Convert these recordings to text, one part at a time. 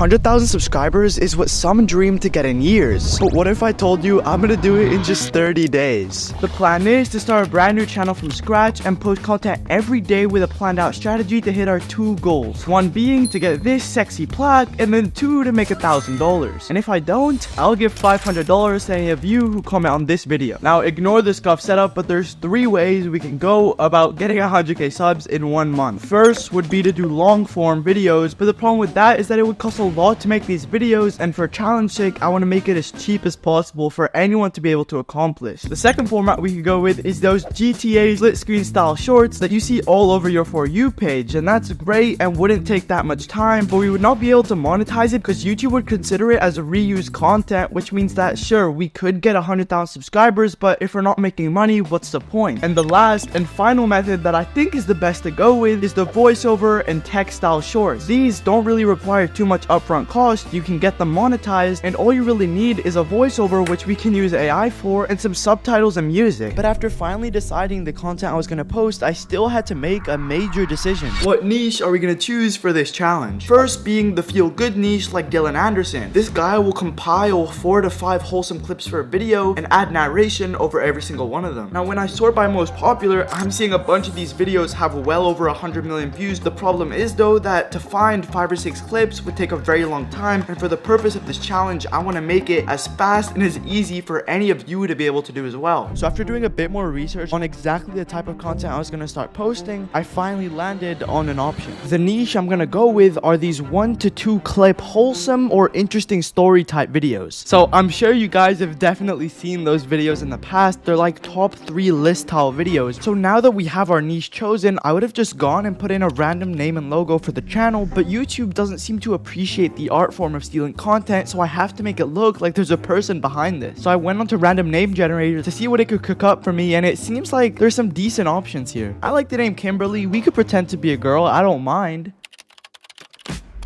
100,000 subscribers is what some dream to get in years. But what if I told you I'm gonna do it in just 30 days? The plan is to start a brand new channel from scratch and post content every day with a planned out strategy to hit our 2 goals. One being to get this sexy plaque, and then 2 to make $1,000. And if I don't, I'll give $500 to any of you who comment on this video. Now ignore the scuff setup, but there's 3 ways we can go about getting 100k subs in 1 month. First would be to do long form videos, but the problem with that is that it would cost a lot to make these videos, and for challenge sake I want to make it as cheap as possible for anyone to be able to accomplish. The second format we could go with is those GTA split screen style shorts that you see all over your For You page, and that's great and wouldn't take that much time, but we would not be able to monetize it because YouTube would consider it as a reused content, which means that sure, we could get 100,000 subscribers, but if we're not making money, what's the point? And the last and final method that I think is the best to go with is the voiceover and text style shorts. These don't really require too much upfront cost, you can get them monetized, and all you really need is a voiceover, which we can use AI for, and some subtitles and music. But after finally deciding the content I was gonna post, I still had to make a major decision. What niche are we gonna choose for this challenge? First being the feel good niche like Dylan Anderson. This guy will compile 4 to 5 wholesome clips for a video and add narration over every single one of them. Now when I sort by most popular, I'm seeing a bunch of these videos have well over 100 million views. The problem is though that to find 5 or 6 clips would take a very long time, and for the purpose of this challenge I want to make it as fast and as easy for any of you to be able to do as well. So after doing a bit more research on exactly the type of content I was going to start posting, I finally landed on an option. The niche I'm going to go with are these 1 to 2 clip wholesome or interesting story type videos. So I'm sure you guys have definitely seen those videos in the past. They're like top 3 list style videos. So now that we have our niche chosen, I would have just gone and put in a random name and logo for the channel, but YouTube doesn't seem to appreciate the art form of stealing content, so I have to make it look like there's a person behind this. So I went onto random name generator to see what it could cook up for me, and it seems like there's some decent options here. I like the name Kimberly. We could pretend to be a girl, I don't mind.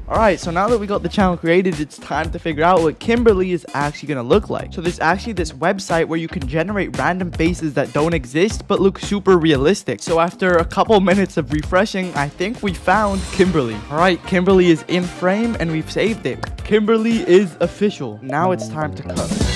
Alright, so now that we got the channel created, it's time to figure out what Kimberly is actually going to look like. So there's actually this website where you can generate random faces that don't exist but look super realistic. So after a couple minutes of refreshing, I think we found Kimberly. Alright, Kimberly is in frame and we've saved it. Kimberly is official. Now it's time to cut.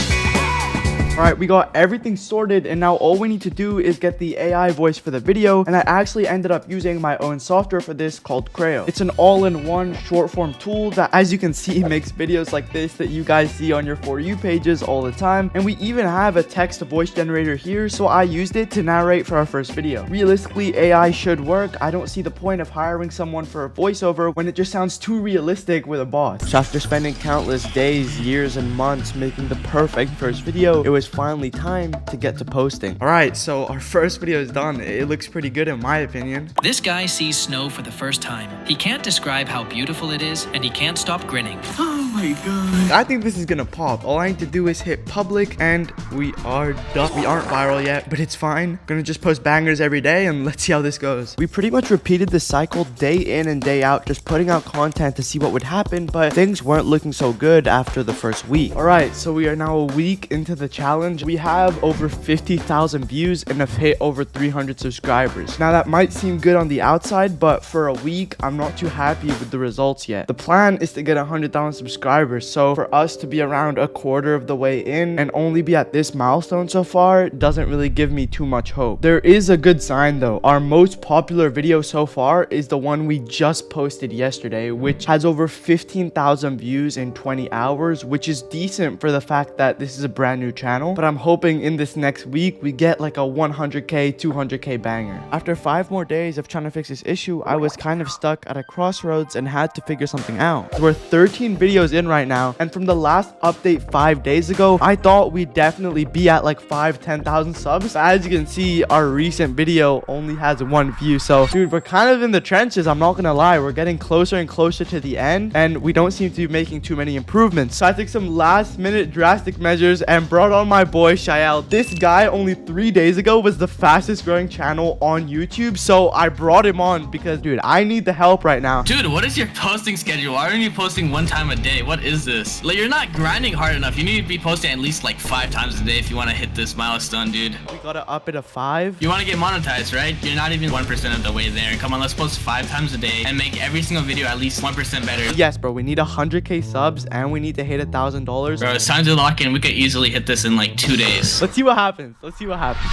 Alright, we got everything sorted, and now all we need to do is get the AI voice for the video, and I actually ended up using my own software for this called Creo. It's an all-in-one short form tool that, as you can see, makes videos like this that you guys see on your For You pages all the time, and we even have a text to voice generator here, so I used it to narrate for our first video. Realistically, AI should work. I don't see the point of hiring someone for a voiceover when it just sounds too realistic with a bot. So after spending countless days, years, and months making the perfect first video, it was finally time to get to posting. Alright, so our first video is done. It looks pretty good in my opinion. This guy sees snow for the first time. He can't describe how beautiful it is, and he can't stop grinning. Oh my god. I think this is gonna pop. All I need to do is hit public and we are done. We aren't viral yet, but it's fine. Gonna just post bangers every day and let's see how this goes. We pretty much repeated this cycle day in and day out, just putting out content to see what would happen, but things weren't looking so good after the first week. Alright, so we are now a week into the challenge. We have over 50,000 views and have hit over 300 subscribers. Now that might seem good on the outside, but for a week, I'm not too happy with the results yet. The plan is to get 100,000 subscribers, so for us to be around a quarter of the way in and only be at this milestone so far doesn't really give me too much hope. There is a good sign though. Our most popular video so far is the one we just posted yesterday, which has over 15,000 views in 20 hours, which is decent for the fact that this is a brand new channel. But I'm hoping in this next week we get like a 100k 200k banger. After 5 more days of trying to fix this issue, I was kind of stuck at a crossroads and had to figure something out. So we're 13 videos in right now, and from the last update 5 days ago, I thought we'd definitely be at like 10,000 subs. As you can see, our recent video only has 1 view. So dude, we're kind of in the trenches, I'm not gonna lie. We're getting closer and closer to the end, and we don't seem to be making too many improvements. So I took some last minute drastic measures and brought on my boy Shael. This guy only 3 days ago was the fastest growing channel on YouTube, so I brought him on because, dude, I need the help right now. Dude, what is your posting schedule? Why aren't you posting 1 time a day? What is this? Like, you're not grinding hard enough. You need to be posting at least like 5 times a day if you want to hit this milestone, dude. We gotta up it to 5. You want to get monetized, right? You're not even 1% of the way there. Come on, let's post 5 times a day and make every single video at least 1% better. Yes, bro, we need 100k subs and we need to hit $1,000. Bro, it's time to lock in. We could easily hit this in like 2 days. Let's see what happens.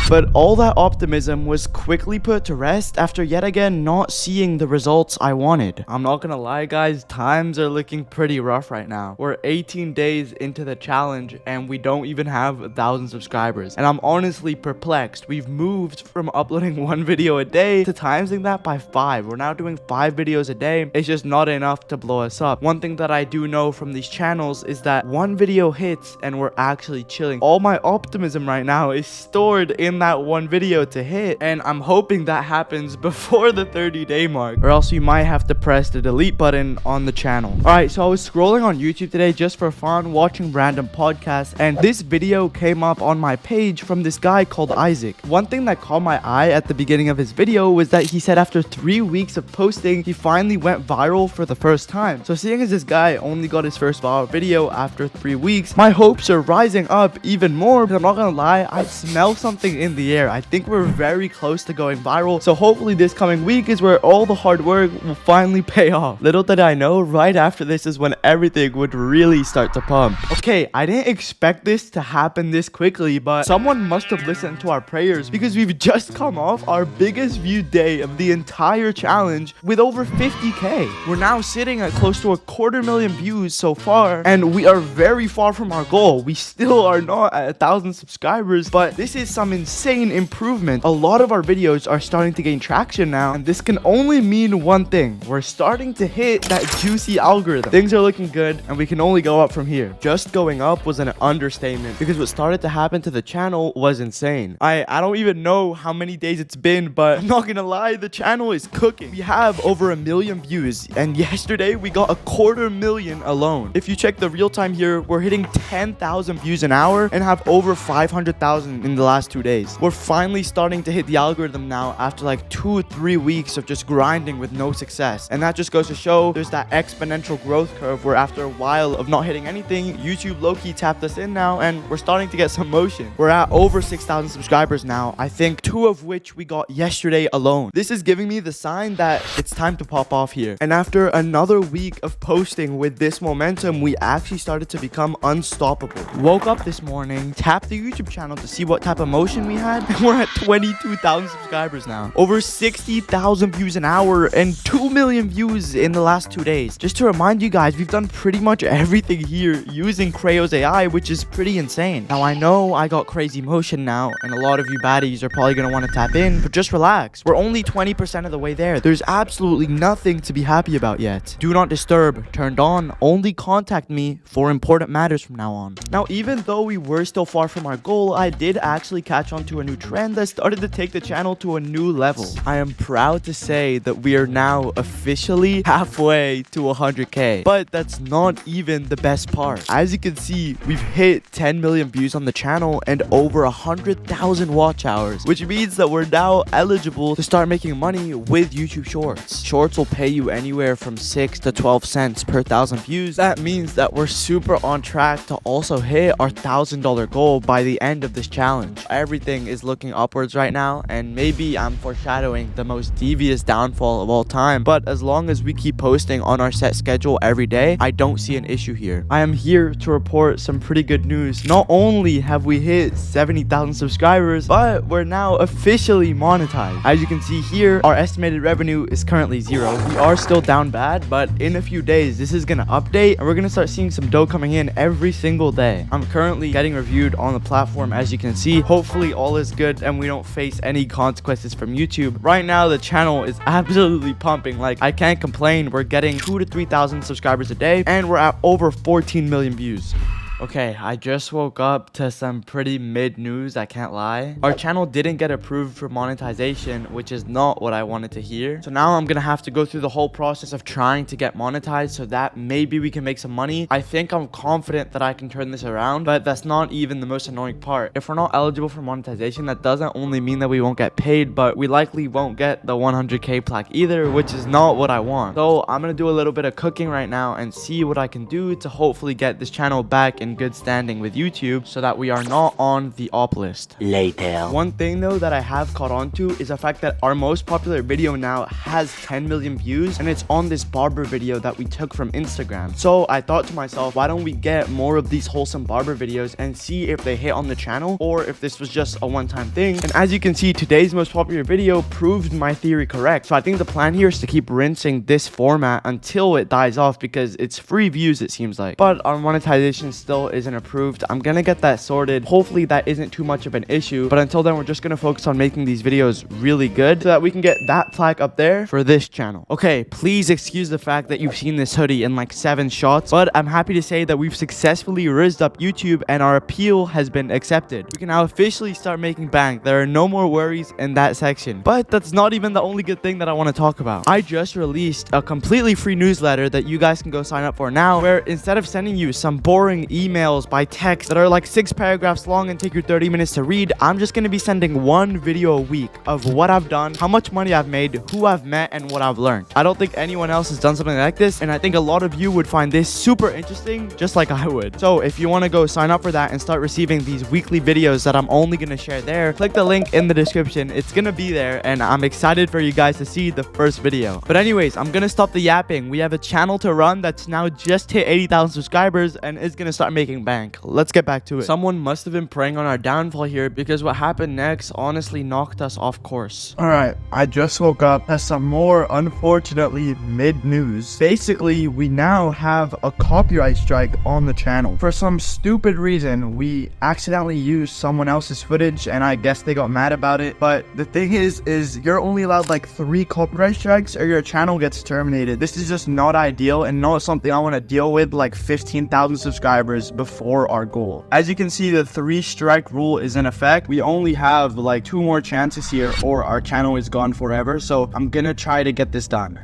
But all that optimism was quickly put to rest after yet again not seeing the results I wanted. I'm not gonna lie, guys, times are looking pretty rough right now. We're 18 days into the challenge and we don't even have 1,000 subscribers. And I'm honestly perplexed. We've moved from uploading 1 video a day to timesing that by 5. We're now doing 5 videos a day. It's just not enough to blow us up. One thing that I do know from these channels is that 1 video hits and we're actually chilling. All my optimism right now is stored in that 1 video to hit, and I'm hoping that happens before the 30-day mark, or else you might have to press the delete button on the channel. Alright, so I was scrolling on YouTube today just for fun, watching random podcasts, and this video came up on my page from this guy called Isaac. One thing that caught my eye at the beginning of his video was that he said after 3 weeks of posting, he finally went viral for the first time. So seeing as this guy only got his first viral video after 3 weeks, my hopes are rising up even more. But I'm not gonna lie, I smell something in the air. I think we're very close to going viral. So hopefully this coming week is where all the hard work will finally pay off. Little did I know, right after this is when everything would really start to pump. Okay, I didn't expect this to happen this quickly, but someone must have listened to our prayers because we've just come off our biggest viewed day of the entire challenge with over 50k. We're now sitting at close to 250,000 views so far, and we are very far from our goal. We still are not at 1,000 subscribers, but this is some insane improvement. A lot of our videos are starting to gain traction now, and this can only mean one thing. We're starting to hit that juicy algorithm. Things are looking good, and we can only go up from here. Just going up was an understatement because what started to happen to the channel was insane. I don't even know how many days it's been, but I'm not gonna lie, the channel is cooking. We have over 1 million views, and yesterday we got 250,000 alone. If you check the real time here, we're hitting 10,000 views an hour and have over 500,000 in the last 2 days. We're finally starting to hit the algorithm now after like 2 or 3 weeks of just grinding with no success. And that just goes to show there's that exponential growth curve where after a while of not hitting anything, YouTube low-key tapped us in now and we're starting to get some motion. We're at over 6,000 subscribers now, I think 2 of which we got yesterday alone. This is giving me the sign that it's time to pop off here. And after another week of posting with this momentum, we actually started to become unstoppable. Woke up this morning, tapped the YouTube channel to see what type of motion we had, and we're at 22,000 subscribers now. Over 60,000 views an hour and 2 million views in the last 2 days. Just to remind you guys, we've done pretty much everything here using Crayo's AI, which is pretty insane. Now I know I got crazy motion now, and a lot of you baddies are probably going to want to tap in, but just relax. We're only 20% of the way there. There's absolutely nothing to be happy about yet. Do not disturb turned on. Only contact me for important matters from now on. Now, even though we were still far from our goal, I did actually catch on to a new trend that started to take the channel to a new level. I am proud to say that we are now officially halfway to 100k, but that's not even the best part. As you can see, we've hit 10 million views on the channel and over 100,000 watch hours, which means that we're now eligible to start making money with YouTube Shorts. Shorts will pay you anywhere from 6 to 12 cents per 1,000 views. That means that we're super on track to also hit our $1,000 goal by the end of this challenge. Everything is looking upwards right now, and maybe I'm foreshadowing the most devious downfall of all time, but as long as we keep posting on our set schedule every day, I don't see an issue here. I am here to report some pretty good news. Not only have we hit 70,000 subscribers, but we're now officially monetized. As you can see here, our estimated revenue is currently 0. We are still down bad, but in a few days this is gonna update and we're gonna start seeing some dough coming in every single day. I'm currently getting reviewed on the platform, as you can see. Hopefully all is good and we don't face any consequences from YouTube. Right now the channel is absolutely pumping. Like, I can't complain. We're getting 2,000 to 3,000 subscribers a day and we're at over 14 million views. Okay, I just woke up to some pretty mid news, I can't lie. Our channel didn't get approved for monetization, which is not what I wanted to hear. So now I'm gonna have to go through the whole process of trying to get monetized so that maybe we can make some money. I think I'm confident that I can turn this around, but that's not even the most annoying part. If we're not eligible for monetization, that doesn't only mean that we won't get paid, but we likely won't get the 100k plaque either, which is not what I want. So I'm gonna do a little bit of cooking right now and see what I can do to hopefully get this channel back in good standing with YouTube so that we are not on the op list. Later. One thing though that I have caught on to is the fact that our most popular video now has 10 million views, and it's on this barber video that we took from Instagram. So I thought to myself, why don't we get more of these wholesome barber videos and see if they hit on the channel or if this was just a one-time thing. And as you can see, today's most popular video proved my theory correct. So I think the plan here is to keep rinsing this format until it dies off because it's free views, it seems like. But our monetization still isn't approved. I'm gonna get that sorted. Hopefully that isn't too much of an issue, but until then we're just gonna focus on making these videos really good so that we can get that plaque up there for this channel. Okay, please excuse the fact that you've seen this hoodie in like 7 shots, but I'm happy to say that we've successfully rizzed up YouTube and our appeal has been accepted. We can now officially start making bank. There are no more worries in that section. But that's not even the only good thing that I want to talk about. I just released a completely free newsletter that you guys can go sign up for now, where instead of sending you some boring emails by text that are like 6 paragraphs long and take you 30 minutes to read, I'm just going to be sending one video a week of what I've done, how much money I've made, who I've met, and what I've learned. I don't think anyone else has done something like this, and I think a lot of you would find this super interesting, just like I would. So if you want to go sign up for that and start receiving these weekly videos that I'm only going to share there, click the link in the description. It's going to be there, and I'm excited for you guys to see the first video. But anyways, I'm going to stop the yapping. We have a channel to run that's now just hit 80,000 subscribers and is going to start making bank. Let's get back to it. Someone must have been preying on our downfall here because what happened next honestly knocked us off course. Alright, I just woke up to some more unfortunately mid news. Basically, we now have a copyright strike on the channel. For some stupid reason, we accidentally used someone else's footage and I guess they got mad about it. But the thing is you're only allowed like 3 copyright strikes or your channel gets terminated. This is just not ideal and not something I want to deal with like 15,000 subscribers before our goal. As you can see, the 3 strike rule is in effect. We only have like 2 more chances here or our channel is gone forever. So I'm gonna try to get this done.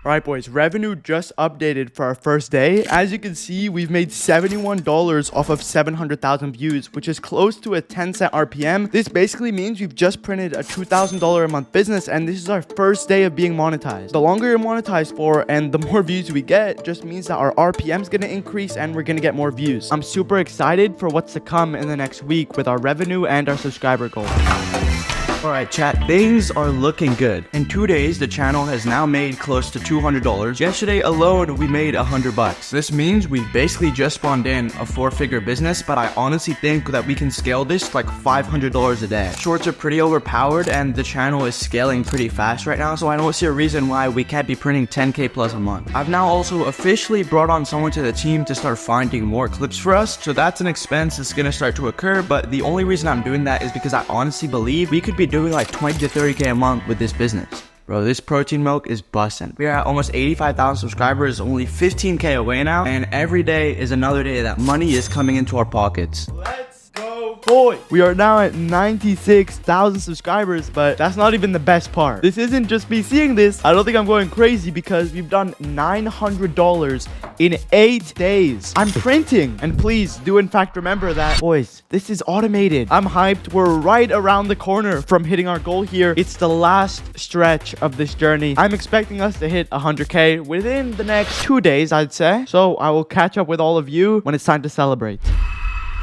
Alright boys, revenue just updated for our first day. As you can see, we've made $71 off of 700,000 views, which is close to a 10-cent RPM. This basically means we've just printed a $2,000 a month business, and this is our first day of being monetized. The longer you're monetized for and the more views we get just means that our RPM is going to increase and we're going to get more views. I'm super excited for what's to come in the next week with our revenue and our subscriber goal. Alright chat, things are looking good. In 2 days, the channel has now made close to $200. Yesterday alone, we made $100. This means we basically just spawned in a 4-figure business, but I honestly think that we can scale this to like $500 a day. Shorts are pretty overpowered and the channel is scaling pretty fast right now, so I don't see a reason why we can't be printing 10k plus a month. I've now also officially brought on someone to the team to start finding more clips for us, so that's an expense that's gonna start to occur, but the only reason I'm doing that is because I honestly believe we could be doing like 20 to 30k a month with this business. Bro, this protein milk is bussin'. We are at almost 85,000 subscribers, only 15k away now, and every day is another day that money is coming into our pockets. Let's go, boy! We are now at 96,000 subscribers, but that's not even the best part. This isn't just me seeing this. I don't think I'm going crazy because we've done $900 in 8 days. I'm printing. And please do in fact remember that, boys, this is automated. I'm hyped. We're right around the corner from hitting our goal here. It's the last stretch of this journey. I'm expecting us to hit 100k within the next 2 days, I'd say. So I will catch up with all of you when it's time to celebrate.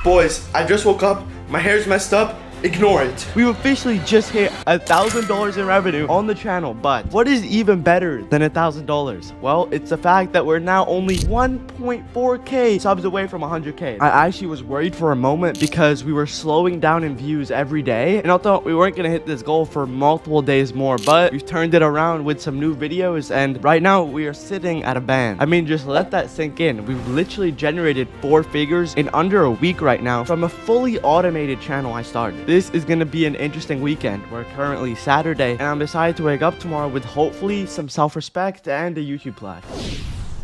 Boys, I just woke up. My hair's messed up. Ignore it. We've officially just hit $1,000 in revenue on the channel, but what is even better than $1,000? Well, it's the fact that we're now only 1.4k subs away from 100k. I actually was worried for a moment because we were slowing down in views every day, and I thought we weren't gonna hit this goal for multiple days more, but we've turned it around with some new videos, and right now we are sitting at a band. I mean, just let that sink in. We've literally generated 4 figures in under a week right now from a fully automated channel I started. This is going to be an interesting weekend. We're currently Saturday, and I'm decided to wake up tomorrow with hopefully some self-respect and a YouTube plaque.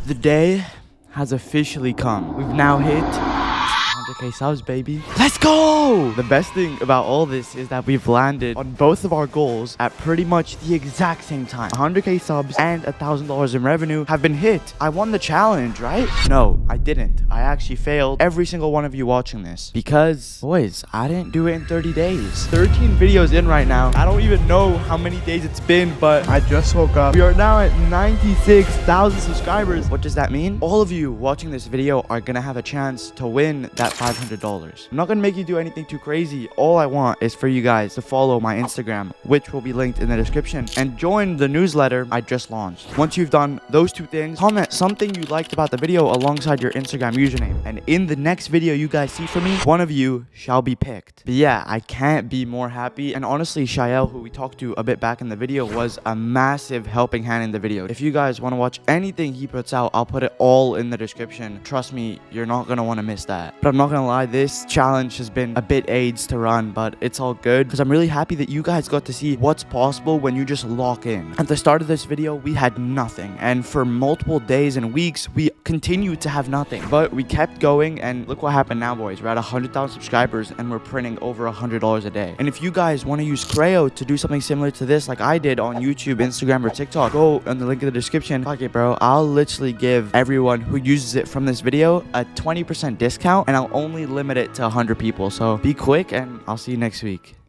The day has officially come. We've now hit 100k subs, baby. Let's go! The best thing about all this is that we've landed on both of our goals at pretty much the exact same time. 100k subs and $1,000 in revenue have been hit. I won the challenge, right? No, I didn't. I actually failed every single one of you watching this because, boys, I didn't do it in 30 days. 13 videos in right now. I don't even know how many days it's been, but I just woke up. We are now at 96,000 subscribers. What does that mean? All of you watching this video are gonna have a chance to win that $500. I'm not gonna make you do anything too crazy. All I want is for you guys to follow my Instagram, which will be linked in the description, and join the newsletter I just launched. Once you've done those two things, comment something you liked about the video alongside your Instagram username, and in the next video you guys see from me, one of you shall be picked. But yeah, I can't be more happy. And honestly, Shael, who we talked to a bit back in the video, was a massive helping hand in the video. If you guys want to watch anything he puts out, I'll put it all in the description. Trust me, you're not gonna want to miss that. But I'm not gonna lie, this challenge has been a bit AIDS to run, but it's all good because I'm really happy that you guys got to see what's possible when you just lock in. At the start of this video, we had nothing, and for multiple days and weeks, we continued to have nothing, but we kept going, and look what happened now, boys. We're at 100,000 subscribers, and we're printing over $100 a day. And if you guys want to use Creo to do something similar to this, like I did on YouTube, Instagram, or TikTok, go on the link in the description. Fuck it, bro. I'll literally give everyone who uses it from this video a 20% discount, and I'll only limit it to 100 people. So be quick, and I'll see you next week.